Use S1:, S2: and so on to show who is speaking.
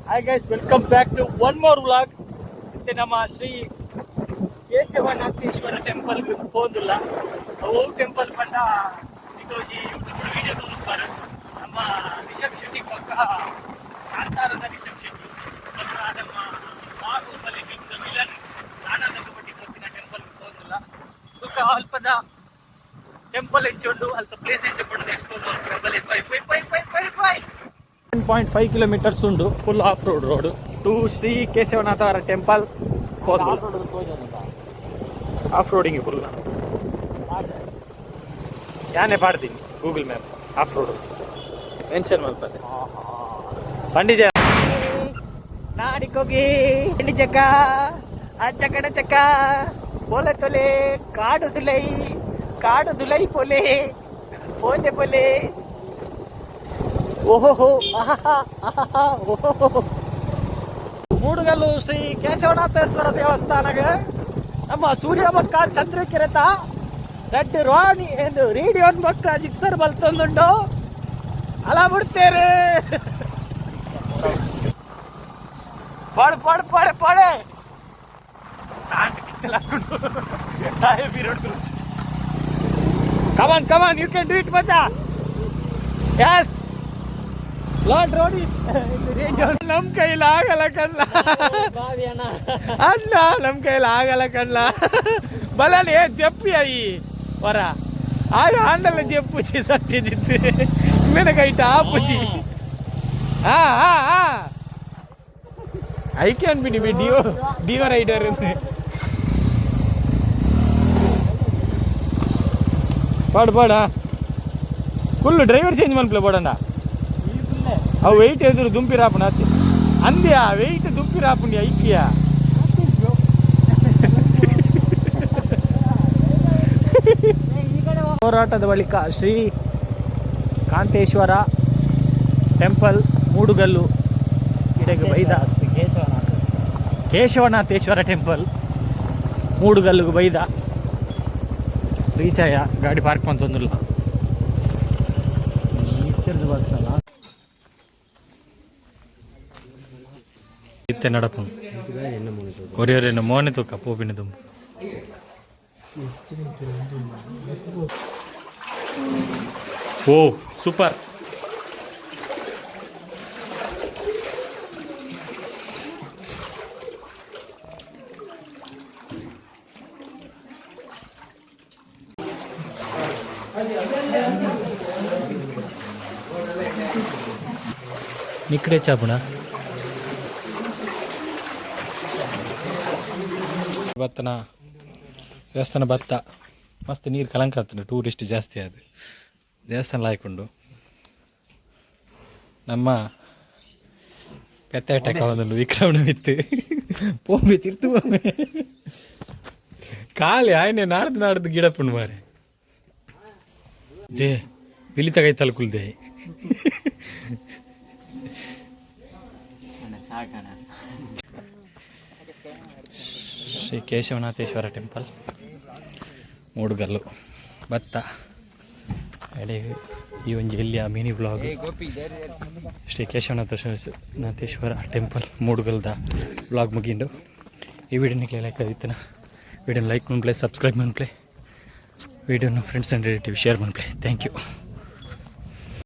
S1: Hi guys, welcome back to one more vlog. ಮತ್ತೆ ನಮ್ಮ Shri Keshavanatheshwara temple ಹೋದಿಲ್ಲ. ಅವು ಟೆಂಪಲ್ ಪಂಡ ಇದು ಈ ವಿಡಿಯೋ ತೋರಿಸ್ತಾರೆ. ನಮ್ಮ ರಿಷಬ್ ಶೆಟ್ಟಿ ಪಕ್ಕ ಕಾಂತಾರದ ರಿಷಬ್ ಶೆಟ್ಟಿ ನಮ್ಮ ಬಾಹುಬಲಿ ವಿಲನ್ ನಾನಾದ ಬಟ್ಟಿ ಪಕ್ಕಿನ ಟೆಂಪಲ್ ಹೋದಿಲ್ಲ. ಬುಕ್ಕ ಅಲ್ಪದ ಟೆಂಪಲ್ ಹೆಚ್ಚೊಂಡು ಅಲ್ಪ ಪ್ಲೇಸ್ ಹೆಚ್ಚಿಕೊಂಡು ಎಕ್ಸ್ಪ್ಲೋರ್ ಮಾಡ್ತಾರೆ. 1.5 ಕಿಲೋಮೀಟರ್ಸ್ ಉಂಡು. Full off road to Shri Keshavanatha ಅವರ ಟೆಂಪಲ್. ಆಫ್ ರೋಡಿಂಗ್ ಫುಲ್ ಯಾನೇ ಪಾಡ್ತೀನಿ Google map. Off road mention ಮಾಡ್ತಾರೆ. ಪಂಡಿಜ ನಾಡಿಕೋಗಿ ಹಿಂಡಿ ಚಕ್ಕ ಅಚ್ಚ ಕಡೆ ಚಕ್ಕ ಬೋಲೆ ತೊಲೆ ಕಾಡು ದುಲೈ ಪೋಲೆ ಪೋಲೆ ಪೋಲೆ. ಓಹೋ ಮೂಡುಗಲ್ಲು ಶ್ರೀ ಕೇಶವನಾಥೇಶ್ವರ ದೇವಸ್ಥಾನಗ ನಮ್ಮ ಸೂರ್ಯ ಬಕ್ಕ ಚಂದ್ರಕೆರೆತ ರೆಡ್ ರಾಣಿ ಎಂದು ರೇಡಿಯೋನ್ ಬಕ್ಕ ಜಿಕ್ಸರ್ ಬಲ್ತೊಂದುಂಡು ಅಲ ಬಿಡ್ತೇರೆ. ಪಡೆ come on you can do it ಮಚಾ. ಯಸ್ ಲಾರ್ಡ್ ರೋಡಿ ನಮ್ ಕೈಲಿ ಆಗಲ್ಲ ಕಣ್ಣ ಅಣ್ಣ, ನಮ್ ಕೈಲಿ ಆಗಲ್ಲ ಕಣ್ಣ. ಬಲಲ್ಲಿ ಜಪ್ಪಿ ಅಯ್ಯಿ ಹೊರ ಆಗ ಆಂಡಲ್ಲ ಜಪ್ಪುಜಿ ಸತ್ಯಜಿತ್ತು ಮೆನಗೈಟ ಆಪುಜಿ. I can be Dio rider. ಪಾಡ ಫುಲ್ ಡ್ರೈವರ್ ಚೇಂಜ್ ಮನ್ಪ್ಲೆ ಪಡಂಡ. ಅವು ವೆಯ್ಟ್ ಎದುರು ದುಂಪಿ ರಾಪುಂಡು ಅತ್ತೆ ಅಂದ್ಯಾ ವೆಯ್ಟ್ ದುಂಪಿ ರಾಪುಂಡಿ ಐಕ್ಯ. ಹೋರಾಟದ ಬಳಿಕ ಶ್ರೀ ಕಾಂತೇಶ್ವರ ಟೆಂಪಲ್ ಮೂಡುಗಲ್ಲು ಇಡೆಗೆ ಬೈದ ಕೇಶವನಾಥೇಶ್ವರ ಟೆಂಪಲ್ ಮೂಡುಗಲ್ಲುಗೆ ಬೈದ ರೀಚಾಯ ಗಾಡಿ ಪಾರ್ಕ್ ಮಂತೊಂದುಲ್ಲ ಬರ್ತಲ್ಲ ಇತ್ತೆ ನಡಪು ಒರೆಯೊರೆನ ಮೋನೆ ತೂಕ ಪೋಪಿನ ತುಂಬ. ಓ ಸೂಪರ್. ನಿಕ್ಕಡೆ ಚಾಪುಣ ಭತ್ತನ ದೇವಸ್ಥಾನ ಭತ್ತ ಮಸ್ತ್ ನೀರು ಕಲಂಕ ಆಗ್ತದೆ. ಟೂರಿಸ್ಟ್ ಜಾಸ್ತಿ ಆದ ದೇವಸ್ಥಾನ ಲಾಯ್ಕೊಂಡು ನಮ್ಮ ಪೆತ್ತಾಟಕ ಒಂದು ವಿಕ್ರಮಣ ಬಿತ್ತು ಪೋಂಬಿ ತಿರ್ತು ಖಾಲಿ ಆಯ್ನೆ ನಾಡ್ದು ಗಿಡ ಪುಂಡು ಮಾರೆ ದೇ ಬಿಲಿ ತಗೈ ತಲಕುಲ್ದೆ. ಶ್ರೀ ಕೇಶವನಾಥೇಶ್ವರ ಟೆಂಪಲ್ ಮೂಡುಗಲ್ಲು ಭತ್ತ ಎಡೆ ಈ ಒಂದು ಎಲ್ಲಿಯ mini vlog Shri Keshavanatheshwara temple ಮೂಡುಗಲ್ದ ಬ್ಲಾಗ್ ಮುಗಿಂಡು. ಈ ವಿಡಿಯೋನಿಗೆ ಲೈಕ್ ಆದಿತ್ತನ ವಿಡಿಯೋನ ಲೈಕ್ ಮಾಡ್ಪ್ಲೆ, ಸಬ್ಸ್ಕ್ರೈಬ್ ಮಾಡ್ಪ್ಲೆ, ವಿಡಿಯೋನ ಫ್ರೆಂಡ್ಸ್ ಆ್ಯಂಡ್ ರಿಲೇಟಿವ್ ಶೇರ್ ಮಾಡ್ಪ್ಲೆ. Thank you.